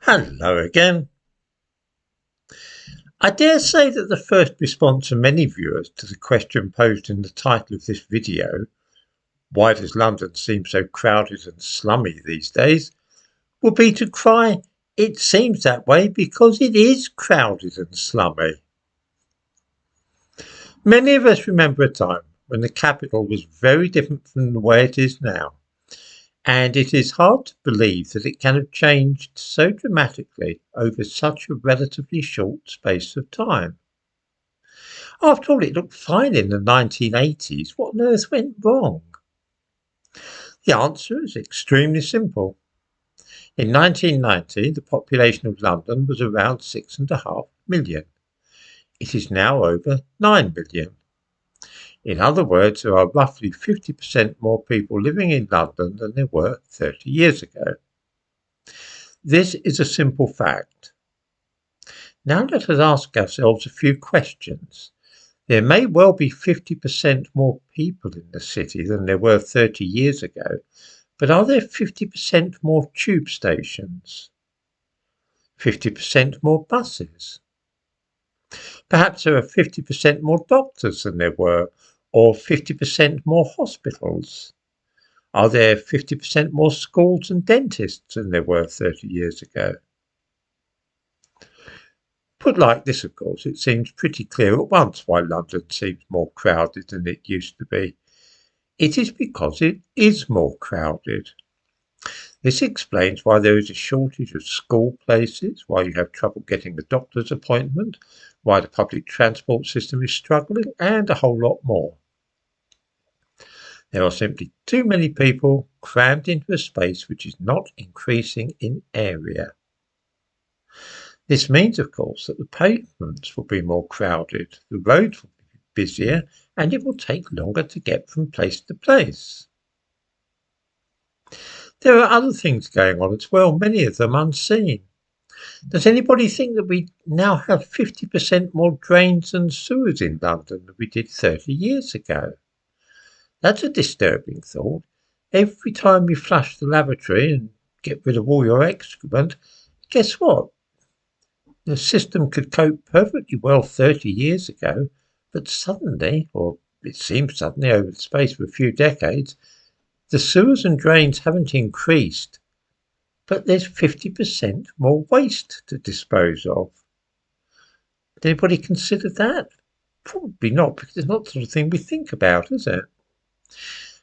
Hello again. I dare say that the first response of many viewers to the question posed in the title of this video, why does London seem so crowded and slummy these days, will be to cry, it seems that way because it is crowded and slummy. Many of us remember a time when the capital was very different from the way it is now, and it is hard to believe that it can have changed so dramatically over such a relatively short space of time. After all, it looked fine in the 1980s. What on earth went wrong? The answer is extremely simple. In 1990, the population of London was around 6.5 million. It is now over 9 million. In other words, there are roughly 50% more people living in London than there were 30 years ago. This is a simple fact. Now let us ask ourselves a few questions. There may well be 50% more people in the city than there were 30 years ago, but are there 50% more tube stations? 50% more buses? Perhaps there are 50% more doctors than there were, or 50% more hospitals? Are there 50% more schools and dentists than there were 30 years ago? Put like this, of course, it seems pretty clear at once why London seems more crowded than it used to be. It is because it is more crowded. This explains why there is a shortage of school places, why you have trouble getting a doctor's appointment, why the public transport system is struggling, and a whole lot more. There are simply too many people crammed into a space which is not increasing in area. This means, of course, that the pavements will be more crowded, the roads will be busier, and it will take longer to get from place to place. There are other things going on as well, many of them unseen. Does anybody think that we now have 50% more drains and sewers in London than we did 30 years ago? That's a disturbing thought. Every time you flush the lavatory and get rid of all your excrement, guess what? The system could cope perfectly well 30 years ago, but suddenly, or it seems suddenly over the space of a few decades, the sewers and drains haven't increased, but there's 50% more waste to dispose of. Did anybody consider that? Probably not, because it's not the sort of thing we think about, is it?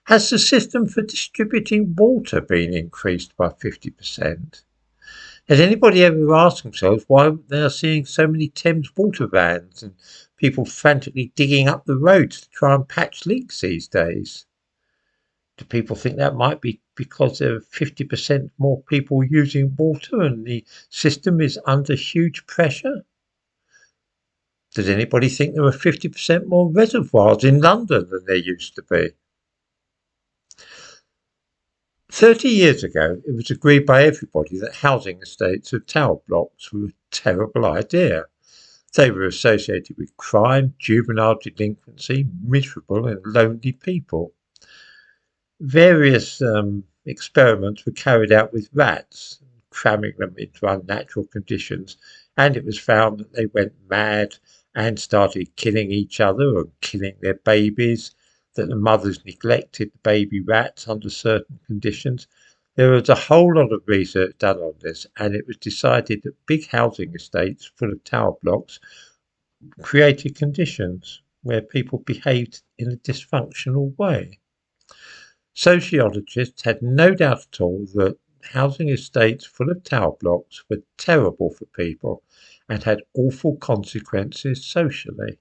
Has the system for distributing water been increased by 50%? Has anybody ever asked themselves why they are seeing so many Thames water vans and people frantically digging up the roads to try and patch leaks these days? Do people think that might be because there are 50% more people using water and the system is under huge pressure? Does anybody think there are 50% more reservoirs in London than there used to be? 30 years ago, it was agreed by everybody that housing estates of tower blocks were a terrible idea. They were associated with crime, juvenile delinquency, miserable and lonely people. Various experiments were carried out with rats, cramming them into unnatural conditions, and it was found that they went mad and started killing each other and killing their babies, that the mothers neglected the baby rats under certain conditions. There was a whole lot of research done on this, and it was decided that big housing estates full of tower blocks created conditions where people behaved in a dysfunctional way. Sociologists had no doubt at all that housing estates full of tower blocks were terrible for people and had awful consequences socially.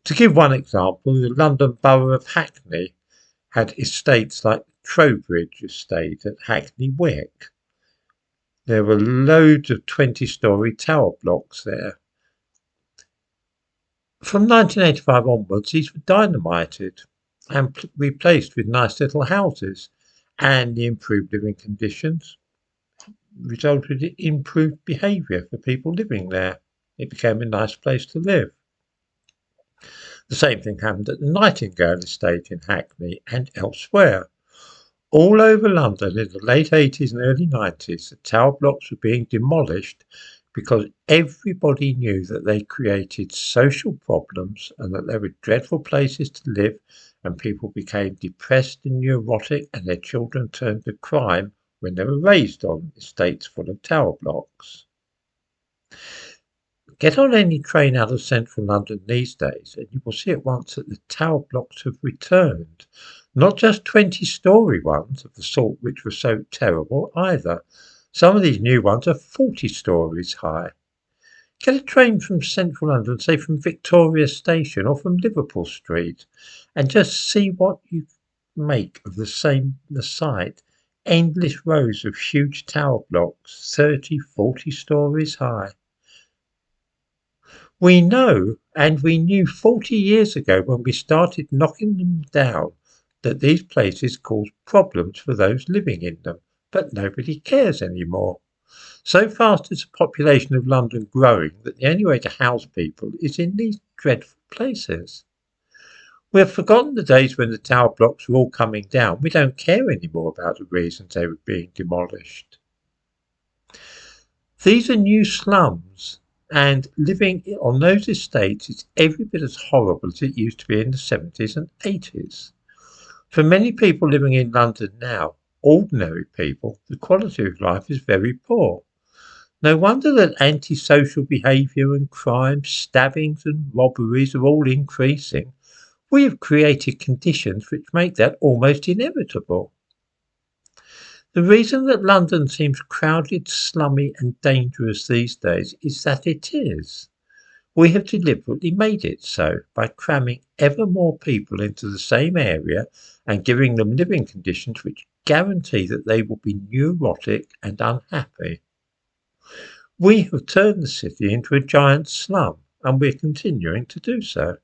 To give one example, the London Borough of Hackney had estates like Trowbridge Estate at Hackney Wick. There were loads of 20-storey tower blocks there. From 1985 onwards, these were dynamited and replaced with nice little houses, and the improved living conditions resulted in improved behaviour for people living there. It became a nice place to live. The same thing happened at the Nightingale estate in Hackney and elsewhere. All over London in the late 80s and early 90s, the tower blocks were being demolished because everybody knew that they created social problems and that they were dreadful places to live, and people became depressed and neurotic, and their children turned to crime when they were raised on estates full of tower blocks. Get on any train out of central London these days and you will see at once that the tower blocks have returned. Not just 20-storey ones of the sort which were so terrible either. Some of these new ones are 40 stories high. Get a train from central London, say from Victoria Station or from Liverpool Street, and just see what you make of the sight. Endless rows of huge tower blocks, 30, 40 stories high. We know, and we knew 40 years ago when we started knocking them down, that these places cause problems for those living in them, but nobody cares anymore. So fast is the population of London growing that the only way to house people is in these dreadful places. We have forgotten the days when the tower blocks were all coming down. We don't care anymore about the reasons they were being demolished. These are new slums, and living on those estates is every bit as horrible as it used to be in the 70s and 80s. For many people living in London now, ordinary people, the quality of life is very poor. No wonder that antisocial behaviour and crime, stabbings and robberies are all increasing. We have created conditions which make that almost inevitable. The reason that London seems crowded, slummy and dangerous these days is that it is. We have deliberately made it so by cramming ever more people into the same area and giving them living conditions which guarantee that they will be neurotic and unhappy. We have turned the city into a giant slum, and we're continuing to do so.